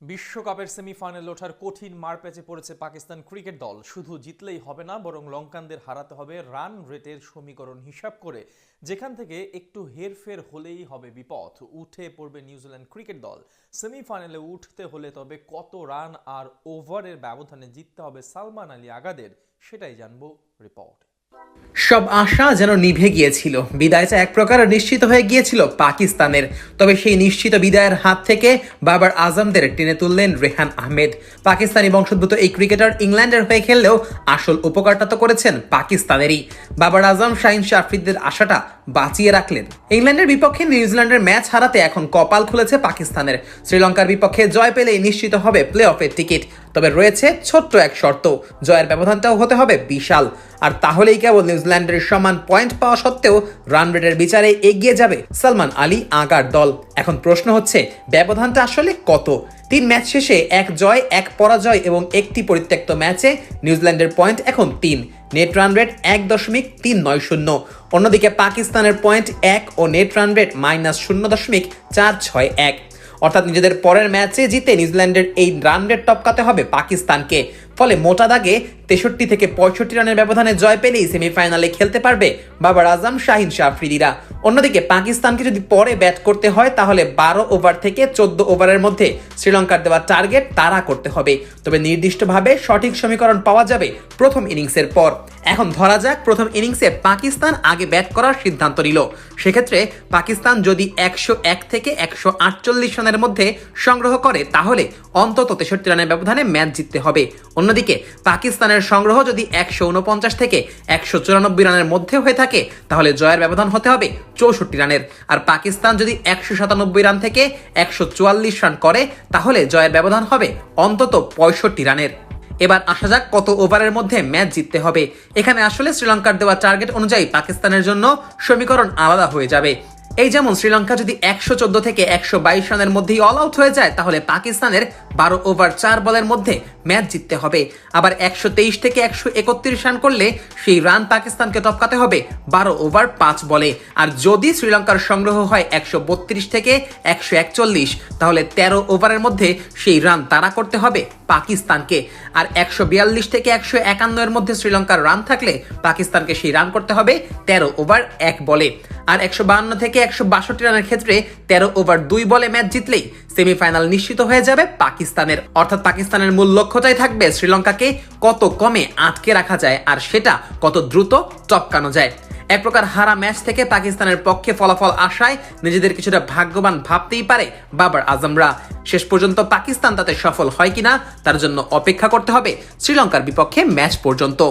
বিশ্বকাপের সেমিফাইনালে ওঠার কঠিন মারপ্যাচে পড়েছে পাকিস্তান ক্রিকেট দল। শুধু জিতলেই হবে না, বরং লঙ্কানদের হারাতে হবে রান রেটের সমীকরণ হিসাব করে, যেখান থেকে একটু হেরফের হলেই হবে বিপদ। উঠে পড়বে নিউজিল্যান্ড ক্রিকেট দল। সেমিফাইনালে উঠতে হলে তবে কত রান আর ওভারের ব্যবধানে জিততে হবে সালমান আলী আগাদের, সেটাই জানবো রিপোর্ট। সব আশা যেন নিভে গিয়েছিল, বিদায়টা এক প্রকার নিশ্চিত হয়ে গিয়েছিল পাকিস্তানের। তবে সেই নিশ্চিত বিদায়ের হাত থেকে বাবার আজমদের টেনে তুললেন রেহান আহমেদ। পাকিস্তানি বংশোদ্ভূত এই ক্রিকেটার ইংল্যান্ডের হয়ে খেললেও আসল উপকারটা তো করেছেন পাকিস্তানেরই। বাবার আজম শাহিন শাহ আফ্রিদিদের আশাটা বাঁচিয়ে রাখলেন। ইংল্যান্ডের বিপক্ষে নিউজিল্যান্ডের ম্যাচ হারাতে এখন কপাল খুলেছে পাকিস্তানের। শ্রীলঙ্কার বিপক্ষে জয় পেলেই নিশ্চিত হবে প্লে অফের টিকিট। তবে রয়েছে ছোট্ট এক শর্ত, জয়ের ব্যবধানটাও হতে হবে বিশাল। আর তাহলেই কেবল নিউজিল্যান্ডের সমান পয়েন্ট পাওয়া সত্ত্বেও রান রেটের বিচারে এগিয়ে যাবে সালমান আলী আগার দল। এখন প্রশ্ন হচ্ছে, ব্যবধানটা আসলে কত? 3 ম্যাচ শেষে 1 জয়, 1 পরাজয় এবং 1টি পরিত্যক্ত ম্যাচে নিউজিল্যান্ডের পয়েন্ট এখন 3। Net run rate 1.390। অন্যদিকে পাকিস্তানের পয়েন্ট 1 ও নেট রান রেট -0.461। অর্থাৎ নিজেদের পরের ম্যাচে জিতে নিউজিল্যান্ডের এই রান রেট টপকাতে হবে পাকিস্তানকে। ফলে মোটা দাগে 63 থেকে 65 রানের ব্যবধানে জয় পেলেই সেমিফাইনালে খেলতে পারবে বাবার আজম শাহিন শাহ আফ্রিদিরা। অন্যদিকে পাকিস্তানকে যদি পরে ব্যাট করতে হয়, তাহলে 12 ওভার থেকে 14 ওভারের মধ্যে শ্রীলঙ্কার দেওয়া টার্গেট তাড়া করতে হবে। তবে নির্দিষ্টভাবে সঠিক সমীকরণ পাওয়া যাবে প্রথম ইনিংসের পর। এখন ধরা যাক প্রথম ইনিংসে পাকিস্তান আগে ব্যাট করার সিদ্ধান্ত নিল। সেক্ষেত্রে পাকিস্তান যদি 101 থেকে 148 রানের মধ্যে সংগ্রহ করে, তাহলে অন্তত 63 রানের ব্যবধানে ম্যাচ জিততে হবে। অন্যদিকে পাকিস্তানের সংগ্রহ যদি 149 থেকে 194 রানের মধ্যে হয়ে থাকে, তাহলে জয়ের ব্যবধান হতে হবে 64 রানের। আর পাকিস্তান যদি 197 রান থেকে 144 রান করে, তাহলে জয়ের ব্যবধান হবে অন্তত 65 রানের। এবার আসা যাক কত ওভারের মধ্যে ম্যাচ জিততে হবে। এখানে আসলে শ্রীলঙ্কার দেওয়া টার্গেট অনুযায়ী পাকিস্তানের জন্য সমীকরণ আলাদা হয়ে যাবে। এই যেমন শ্রীলঙ্কা যদি 114 থেকে 122 রানের মধ্যেই অল আউট হয়ে যায়, তাহলে পাকিস্তানের 12 ওভার 4 বলের মধ্যে ম্যাচ জিততে হবে। আবার 123 থেকে 131 রান করলে সেই রান পাকিস্তানকে টপকাতে হবে 12 ওভার 5 বলে। আর যদি শ্রীলঙ্কার সংগ্রহ হয় 132 থেকে 141, তাহলে 13 ওভারের মধ্যে সেই রান তাড়া করতে হবে পাকিস্তানকে। আর 142 থেকে 151 এর মধ্যে শ্রীলঙ্কার রান থাকলে পাকিস্তানকে সেই রান করতে হবে 13 ওভার 1 বলে। আর 152 থেকে 162 রানের ক্ষেত্রে 13 ওভার 2 বলে ম্যাচ জিতলেই সেমিফাইনাল নিশ্চিত হয়ে যাবে পাকিস্তানের। অর্থাৎ পাকিস্তানের মূল লক্ষ্যটাই থাকবে শ্রীলঙ্কাকে কত কমে আটকে রাখা যায়, আর সেটা কত দ্রুত টপকানো যায়। এক প্রকার হারা ম্যাচ থেকে পাকিস্তানের পক্ষে ফলাফল আশায় নিজেদের কিছুটা ভাগ্যবান ভাবতেই পারে বাবার আজমরা। শেষ পর্যন্ত পাকিস্তান তাতে সফল হয় কিনা, তার জন্য অপেক্ষা করতে হবে শ্রীলঙ্কার বিপক্ষে ম্যাচ পর্যন্ত।